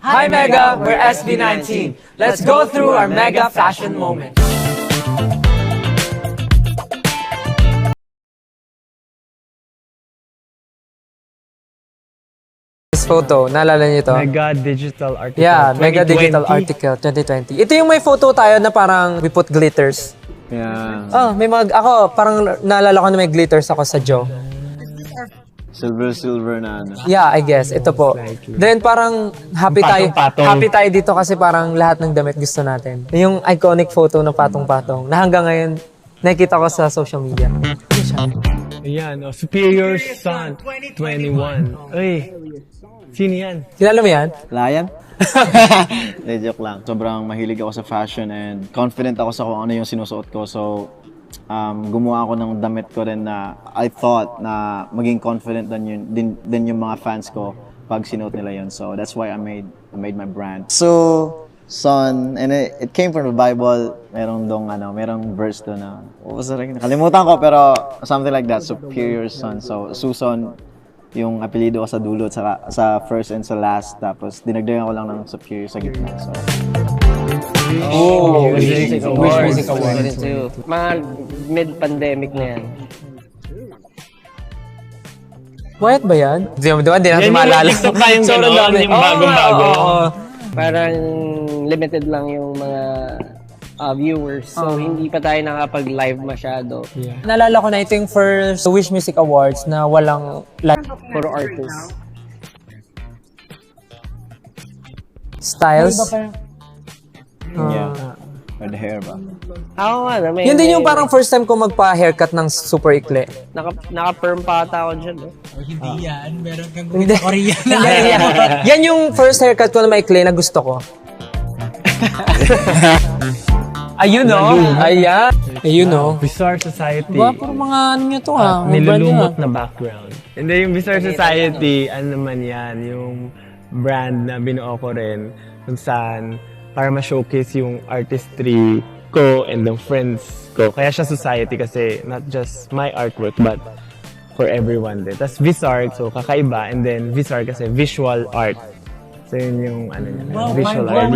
Hi Mega, we're SB19. Let's go through our Mega fashion moment. This photo, naalala niyo to? Mega Digital Article. Yeah, Mega 2020. Digital Article 2020. Ito yung may photo tayo na parang we put glitters. Yeah. Oh, may ako, parang naalala ko na may glitters ako sa jaw. Silver na ano. Yeah, I guess. Ito po. Then parang happy tayo. Patong-patong. Happy tayo dito kasi parang lahat ng damit gusto natin. Yung iconic photo ng patong-patong na hanggang ngayon nakikita ko sa social media. Ayan, Superior Sun 21. Uy, sino yan? Kilala mo yan? Lion? Joke lang. Sobrang mahilig ako sa fashion and confident ako sa kung ano yung sinusuot ko. So, gumawa ako ng damit ko rin na I thought na maging confident din yung mga fans ko pag sinuot nila yun. So, that's why I made my brand. So, Son, and it came from the Bible. Merong verse doon na, what was it? Nakalimutan ko, pero something like that, superior son. So, Susan, yung apelido ko sa dulo, sa first and sa last, tapos dinagdagan ko lang ng superior sa gitna. So, Wish Music Awards. Mga mid-pandemic na yan. Quiet ba yan? Di natin Yan yung maalala. TikTok tayong Sobrang gano'n, dami. yung bagong-bago. Oo. Parang limited lang yung mga viewers. So, hindi pa tayo nakapag-live masyado. Naalala ko na ito yung first Wish Music Awards na walang Puro artists. styles. yeah. With the hair ba? Ako nga na, may... Yun din yung parang first time ko magpa-haircut ng super ikli. Naka-perm pa ata ako dyan. Hindi. Yan yung first haircut ko na maikli na gusto ko. Ayun o. Ayan. Ayun o. Bizarre Society. Diba? Puro mga ano nyo to ha. At nilulumot na background. Hindi, yung Bizarre Society, ano naman yan, yung brand na binuo ko rin kung saan para ma-showcase yung artistry ko and ng friends ko. Kaya siya society kasi not just my artwork but for everyone din. Tapos Visart, so kakaiba. And then Visart kasi visual art. So yun yung ano niya, visual art.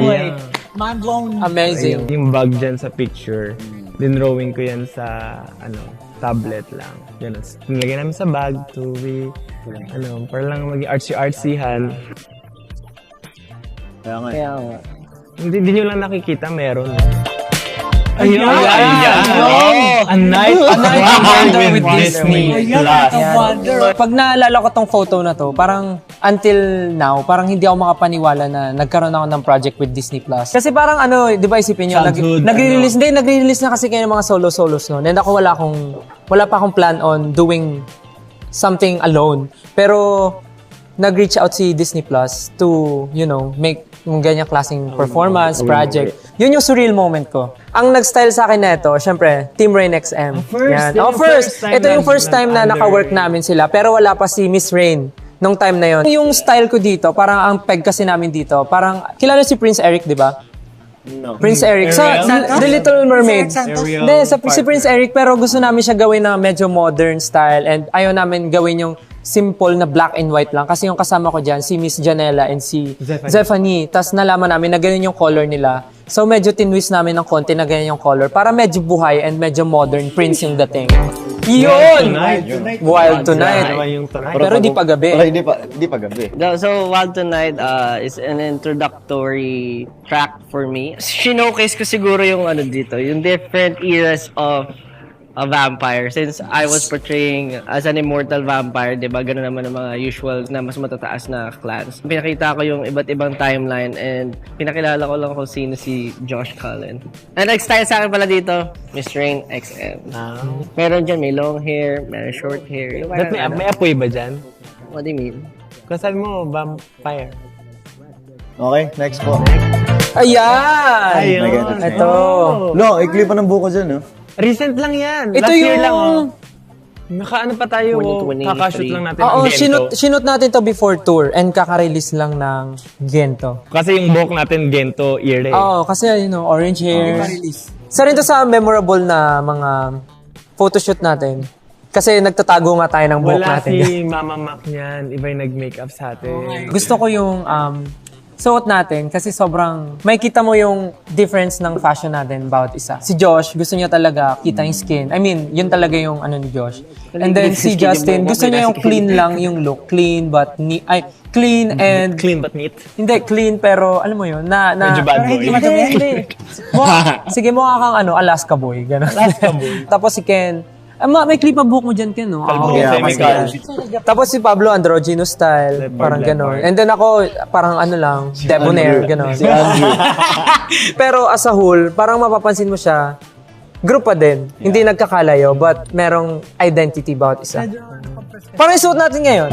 Amazing. Yung bag dyan sa picture, dinrawing ko yan sa tablet lang. Ganun. Nilagay namin sa bag to be, para lang maging artsy-artsyhan. Kaya nga. Kaya nga. Hindi nyo lang nakikita, meron. Ayun! A night of wonder with Disney Plus. Pag naalala ko tong photo na to, parang until now, parang hindi ako makapaniwala na nagkaroon ako ng project with Disney Plus. Kasi parang di ba isipin nyo, Childhood, nagre-release na kasi kayo ng mga solo-solos noon. And ako wala pa akong plan on doing something alone. Pero nag-reach out si Disney Plus to, make yung ganyang klaseng performance, project. Yun yung surreal moment ko. Ang nag-style sa akin na ito, syempre, Team Rain XM. Yan. First. Ito yung first time na naka-work namin sila, pero wala pa si Miss Rain nung time na yun. Yung style ko dito, parang ang peg kasi namin dito, parang, kilala si Prince Eric, di ba? No. Prince Eric. Sa The Little Mermaid. Hindi, si Prince Eric, pero gusto namin siya gawin na medyo modern style and ayaw namin gawin yung simple na black and white lang. Kasi yung kasama ko dyan, si Miss Janela and si Zephanie. Tapos nalaman namin na ganun yung color nila. So medyo tinwist namin ng konti na ganyan yung color para medyo buhay and medyo modern Prince yung dating. Yun! Wild Tonight. Pero di pa gabi. Wala, di pa gabi. So, Wild Tonight is an introductory track for me. Showcase ko siguro yung dito, yung different eras of a vampire. Since I was portraying as an immortal vampire, di ba? Ganun naman ang mga usual na mas matataas na clans. Pinakita ko yung iba't ibang timeline and pinakilala ko lang kung sino si Josh Cullen. And nag-style sa akin pala dito, Miss Rain XM. Meron dyan, may long hair, may short hair. Ba't may apoy ba dyan? What do you mean? Kung sabi mo, vampire. Okay, next po. Ayan! Ayun. Ito. Lo, ikli pa ng buko dyan, no? Recent lang yan. Ito Last year lang, yung... Nakaano pa tayo, 2023. kakashoot lang natin Oo, ang Gento. sinut natin to before tour and kaka-release lang ng Gento. Kasi yung buhok natin, Gento ear eh. Oo, kasi orange hair. Isa rin to sa memorable na mga photoshoot natin. Kasi nagtatago nga tayo ng buhok Wala natin. si Mama Mac niyan. Iba yung nag-makeup sa atin. Gusto ko yung suot natin kasi sobrang may kita mo yung difference ng fashion natin bawat isa. Si Josh, gusto niya talaga kita yung skin. I mean, yun talaga yung ano ni Josh. And then si Justin, gusto niya yung clean lang yung look. Clean but neat. Ay, clean and... Clean but neat. Hindi, clean pero alam mo yun, Medyo bad boy. Hindi. Sige, mukha kang Alaska boy. Ganun. Alaska boy. Tapos si Ken, may clip ang buhok mo dyan, Ken, no? Kalbo, Yeah, semi mas kalbo. Tapos si Pablo, androgynous style. Parang gano'n. And then ako, parang debonair, gano'n. Si Andrew. Pero as a whole, parang mapapansin mo siya, group pa din. Hindi nagkakalayo, but merong identity bawat isa. Parang yung suot natin ngayon.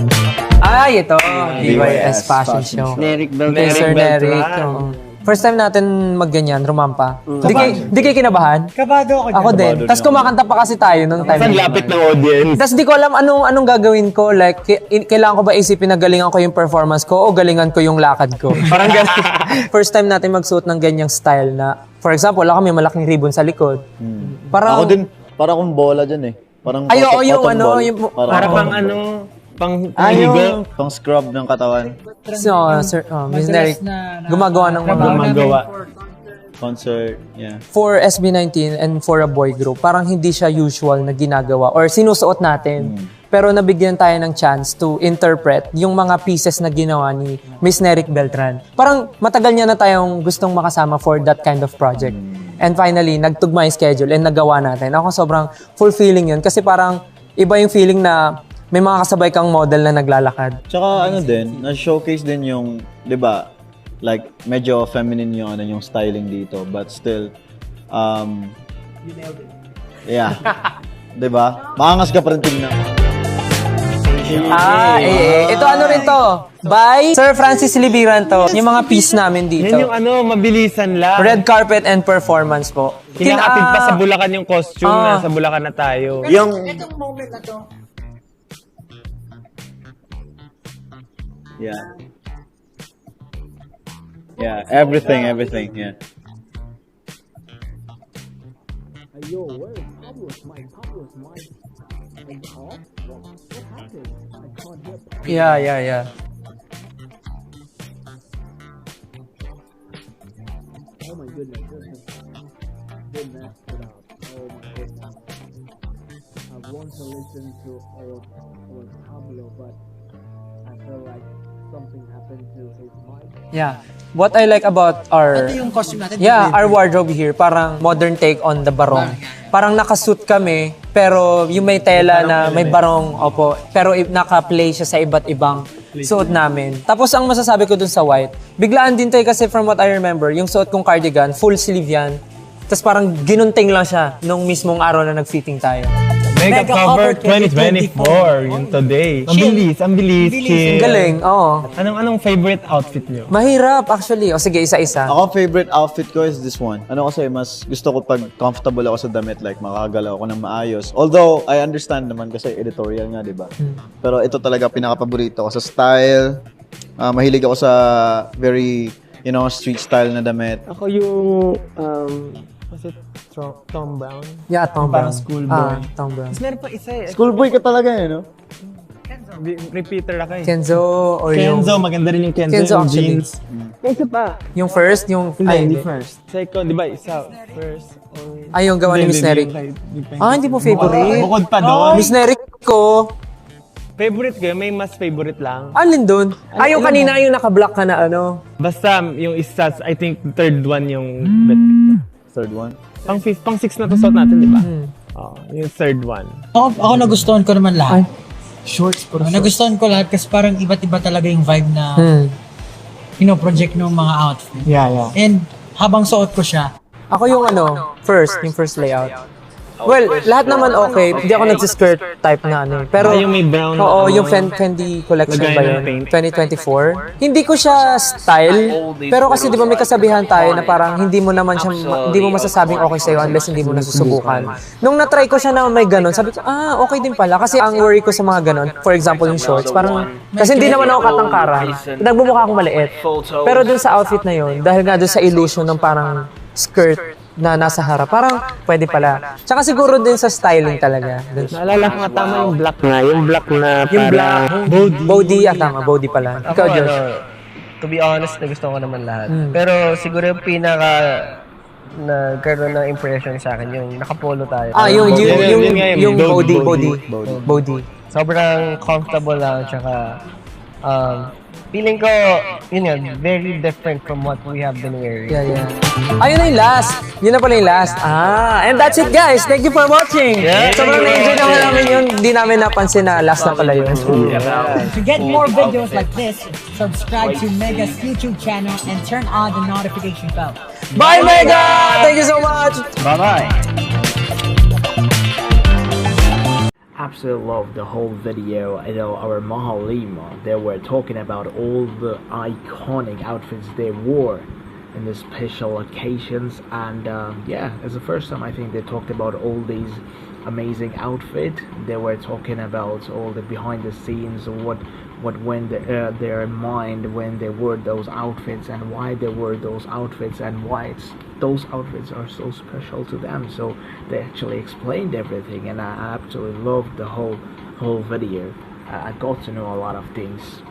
Ay, ito. DYS Fashion Show. Neric Ni Beltran. Sir Beltran. Neric. oo. First time natin magganyan, rumampa. Di kayo kinabahan? Kabado ako dyan. Ako din. Tapos kumakanta pa kasi tayo nung time. Saan lapit ng audience? Tapos di ko alam anong gagawin ko. Like, kailangan ko ba isipin na galingan ko yung performance ko o galingan ko yung lakad ko? Parang ganun. First time natin magsuot ng ganyang style na, for example, wala kami malaking ribbon sa likod. Parang, Ako din, para akong bola dyan eh. Parang Ay, oo, yung cotton ball. Para pang pang Ayun, higo. pang scrub ng katawan. so, Sir, Miss Neric, gumagawa ng mga Gumagawa. Concert, yeah. for SB19 and for a boy group, parang hindi siya usual na ginagawa or sinusuot natin. Pero nabigyan tayo ng chance to interpret yung mga pieces na ginawa ni Miss Neric Beltran. Parang matagal niya na tayong gustong makasama for that kind of project. And finally, nagtugma yung schedule and nagawa natin. Ako sobrang fulfilling yun kasi parang iba yung feeling na may mga kasabay kang model na naglalakad. Tsaka din, na-showcase din yung, di ba, like, medyo feminine yung styling dito, but still, you nailed it. Yeah. Di ba? Maangas ka pa rin tingnan. Ito rin to. By Sir Francis Libiran to. Yung mga piece namin dito. Yan yung mabilisan lang. Red carpet and performance po. Kinakapit pa sa Bulacan yung costume, nasa Bulacan na tayo. Yung, Itong moment na to, yeah. Yeah, everything, yeah. Yeah. Want to listen to our Pablo, but I feel like something happened to his mic. Yeah. What I like about our... ito yung costume natin. Yeah, our wardrobe here, parang modern take on the barong. Parang nakasuit kami, pero yung may tela na may barong, opo, pero naka-play siya sa iba't ibang suot namin. Tapos ang masasabi ko dun sa white, biglaan din tayo kasi from what I remember, yung suot kong cardigan, full sleeve yan. Tapos parang ginunting lang siya nung mismong araw na nag-fitting tayo. Mega Cover 2024, yung today. Ang bilis, chill. Galing, oo. Anong favorite outfit nyo? Mahirap actually. O sige, isa-isa. Ako, favorite outfit ko is this one. Kasi mas gusto ko pag comfortable ako sa damit, like makakagalaw ako ng maayos. Although, I understand naman kasi editorial nga, di ba? Pero ito talaga pinaka-paborito ko sa style. Mahilig ako sa very, street style na damit. Ako yung, was it Tom Brown? Yeah, Tom Brown. Parang schoolboy. Tom Brown. Mas meron pa isa eh. Schoolboy ka talaga no? Repeater ako eh. Kenzo or yung... Kenzo, maganda rin yung Kenzo, Kenzo yung actually. jeans. Isa pa. Yung first, yung... Hindi first. Second, di ba? Isa. First. Ay, yung gawa ni Miss Neric. Hindi mo favorite. Bukod pa doon. Miss Neric ko. Favorite ko, may mas favorite lang. Alin dun? Yung kanina yung naka-black ka na Basta yung isa, I think third one yung... Third one. Pang 6 na to suot natin, di ba? Yung third one. Ako nagustuhan ko naman lahat. Shorts ko. Nagustuhan ko lahat kasi parang iba't iba talaga yung vibe na project ng mga outfit. Yeah. And habang suot ko siya, Ako yung yung first layout. Well, lahat naman okay. Hindi ako nagsiskirt type na Pero, yung may brown oo, na yung Fendi collection ba lagayan yun? ng paint. 2024. Hindi ko siya style. Pero kasi di ba may kasabihan tayo na parang hindi mo masasabing okay sa'yo unless hindi mo nasusubukan. Nung na-try ko siya na may ganon, sabi ko, okay din pala. Kasi ang worry ko sa mga ganon, for example yung shorts, parang, kasi hindi naman ako katangkaran. Nagbumukha akong maliit. Pero dun sa outfit na yun, dahil nga dun sa illusion ng parang skirt na nasa harap, parang pwede pala. Tsaka siguro din sa styling talaga. Naalala ko nga tama yung black na. Yung black na Yung black, body. body, tama, body pala. Ikaw, Josh. to be honest, nagustuhan ko naman lahat. Pero siguro yung pinaka nagkaroon ng impression sa akin, yung nakapolo tayo. Yung body. Sobrang comfortable lang, tsaka feeling ko, yun nga, very different from what we have been wearing. Yeah. Ayun na yung last. Yun na pala yung last. And that's it, guys. Thank you for watching. Sobrang na-enjoy naman namin yun. Hindi namin napansin na last na pala yun. To get more videos like this, subscribe to Mega's YouTube channel and turn on the notification bell. Bye, Mega! Thank you so much! Bye-bye! Absolutely love the whole video. I know our Mahalima, they were talking about all the iconic outfits they wore in the special occasions, and yeah, it's the first time I think they talked about all these amazing outfits. They were talking about all the behind the scenes, what went their mind when they wore those outfits, and why they wore those outfits, and why those outfits are so special to them. So they actually explained everything, and I absolutely loved the whole video. I got to know a lot of things.